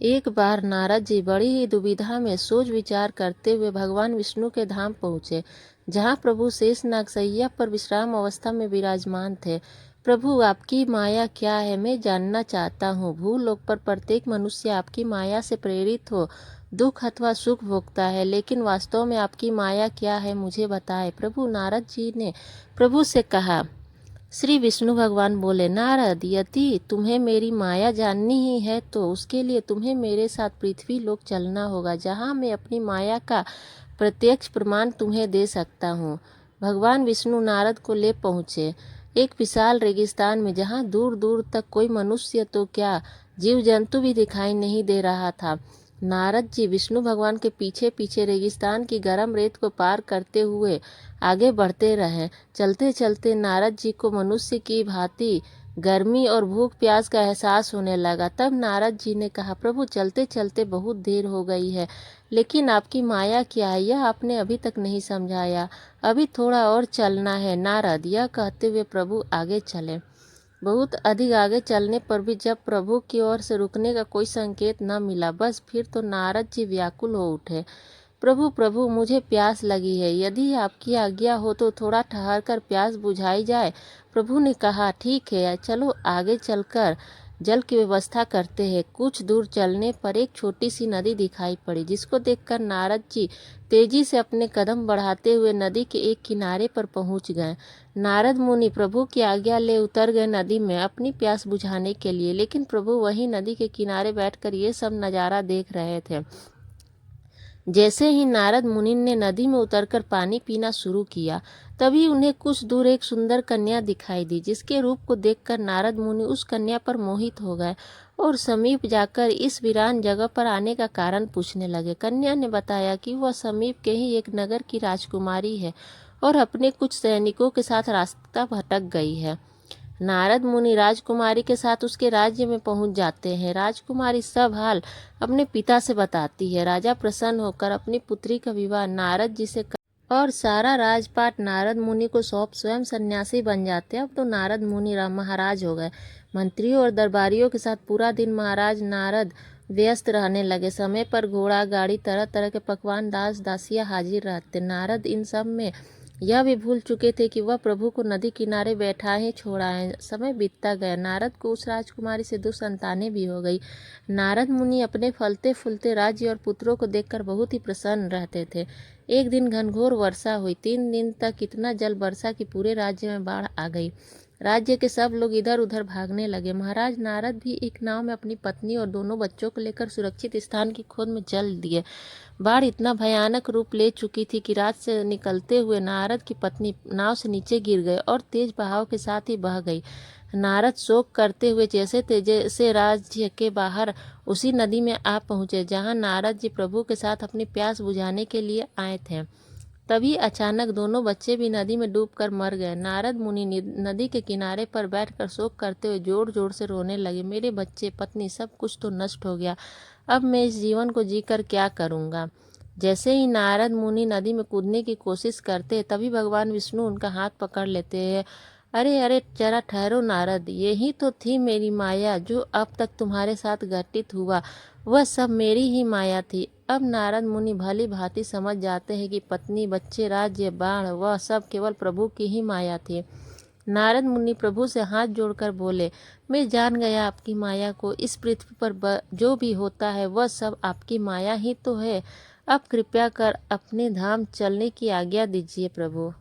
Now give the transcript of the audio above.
एक बार नारद जी बड़ी ही दुविधा में सोच विचार करते हुए भगवान विष्णु के धाम पहुँचे, जहाँ प्रभु शेषनाग सैया पर विश्राम अवस्था में विराजमान थे। प्रभु, आपकी माया क्या है, मैं जानना चाहता हूँ। भूलोक पर प्रत्येक मनुष्य आपकी माया से प्रेरित हो दुख अथवा सुख भोगता है, लेकिन वास्तव में आपकी माया क्या है, मुझे बताएं। प्रभु, नारद जी ने प्रभु से कहा। श्री विष्णु भगवान बोले, नारद, यदि तुम्हें मेरी माया जाननी ही है तो उसके लिए तुम्हें मेरे साथ पृथ्वी लोक चलना होगा, जहाँ मैं अपनी माया का प्रत्यक्ष प्रमाण तुम्हें दे सकता हूँ। भगवान विष्णु नारद को ले पहुँचे एक विशाल रेगिस्तान में, जहाँ दूर दूर तक कोई मनुष्य तो क्या जीव जंतु भी दिखाई नहीं दे रहा था। नारद जी विष्णु भगवान के पीछे पीछे रेगिस्तान की गर्म रेत को पार करते हुए आगे बढ़ते रहे। चलते चलते नारद जी को मनुष्य की भांति गर्मी और भूख प्यास का एहसास होने लगा। तब नारद जी ने कहा, प्रभु, चलते चलते बहुत देर हो गई है, लेकिन आपकी माया क्या है यह आपने अभी तक नहीं समझाया। अभी थोड़ा और चलना है नारद। यह कहते हुए प्रभु आगे चले। बहुत अधिक आगे चलने पर भी जब प्रभु की ओर से रुकने का कोई संकेत न मिला, बस फिर तो नारद जी व्याकुल हो उठे। प्रभु, प्रभु, मुझे प्यास लगी है, यदि आपकी आज्ञा हो तो थोड़ा ठहर कर प्यास बुझाई जाए। प्रभु ने कहा, ठीक है, चलो आगे चलकर जल की व्यवस्था करते हैं। कुछ दूर चलने पर एक छोटी सी नदी दिखाई पड़ी, जिसको देखकर नारद जी तेजी से अपने कदम बढ़ाते हुए नदी के एक किनारे पर पहुंच गए। नारद मुनि प्रभु की आज्ञा ले उतर गए नदी में अपनी प्यास बुझाने के लिए, लेकिन प्रभु वही नदी के किनारे बैठकर ये सब नज़ारा देख रहे थे। जैसे ही नारद मुनि ने नदी में उतरकर पानी पीना शुरू किया, तभी उन्हें कुछ दूर एक सुंदर कन्या दिखाई दी, जिसके रूप को देखकर नारद मुनि उस कन्या पर मोहित हो गए और समीप जाकर इस वीरान जगह पर आने का कारण पूछने लगे। कन्या ने बताया कि वह समीप के ही एक नगर की राजकुमारी है और अपने कुछ सैनिकों के साथ रास्ता भटक गई है। नारद मुनि राजकुमारी के साथ उसके राज्य में पहुंच जाते हैं। राजकुमारी सब हाल अपने पिता से बताती है। राजा प्रसन्न होकर अपनी पुत्री का विवाह नारद जी से और सारा राजपाट नारद मुनि को सौंप स्वयं सन्यासी बन जाते हैं। अब तो नारद मुनि महाराज हो गए। मंत्रियों और दरबारियों के साथ पूरा दिन महाराज नारद व्यस्त रहने लगे। समय पर घोड़ा गाड़ी तरह तरह के पकवान दास दासियां हाजिर रहते। नारद इन सब में यह भी भूल चुके थे कि वह प्रभु को नदी किनारे बैठा ही छोड़ा है। समय बीतता गया। नारद को उस राजकुमारी से 2 संतानें भी हो गई। नारद मुनि अपने फलते फूलते राज्य और पुत्रों को देखकर बहुत ही प्रसन्न रहते थे। एक दिन घनघोर वर्षा हुई। 3 दिन तक इतना जल बरसा कि पूरे राज्य में बाढ़ आ गई। राज्य के सब लोग इधर उधर भागने लगे। महाराज नारद भी एक नाव में अपनी पत्नी और दोनों बच्चों को लेकर सुरक्षित स्थान की खोज में चल दिए। बाढ़ इतना भयानक रूप ले चुकी थी कि रात से निकलते हुए नारद की पत्नी नाव से नीचे गिर गए और तेज बहाव के साथ ही बह गई। नारद शोक करते हुए जैसे तेजे से राज्य के बाहर उसी नदी में आ पहुँचे, जहाँ नारद जी प्रभु के साथ अपनी प्यास बुझाने के लिए आए थे। तभी अचानक दोनों बच्चे भी नदी में डूबकर मर गए। नारद मुनि नदी के किनारे पर बैठकर शोक करते हुए जोर जोर से रोने लगे। मेरे बच्चे, पत्नी, सब कुछ तो नष्ट हो गया। अब मैं इस जीवन को जीकर क्या करूँगा। जैसे ही नारद मुनि नदी में कूदने की कोशिश करते, तभी भगवान विष्णु उनका हाथ पकड़ लेते हैं। अरे अरे, जरा ठहरो नारद, यही तो थी मेरी माया। जो अब तक तुम्हारे साथ घटित हुआ वह सब मेरी ही माया थी। अब नारद मुनि भली भांति समझ जाते हैं कि पत्नी, बच्चे, राज्य, बाण वह सब केवल प्रभु की ही माया थी। नारद मुनि प्रभु से हाथ जोड़कर बोले, मैं जान गया आपकी माया को। इस पृथ्वी पर जो भी होता है वह सब आपकी माया ही तो है। अब कृपया कर अपने धाम चलने की आज्ञा दीजिए प्रभु।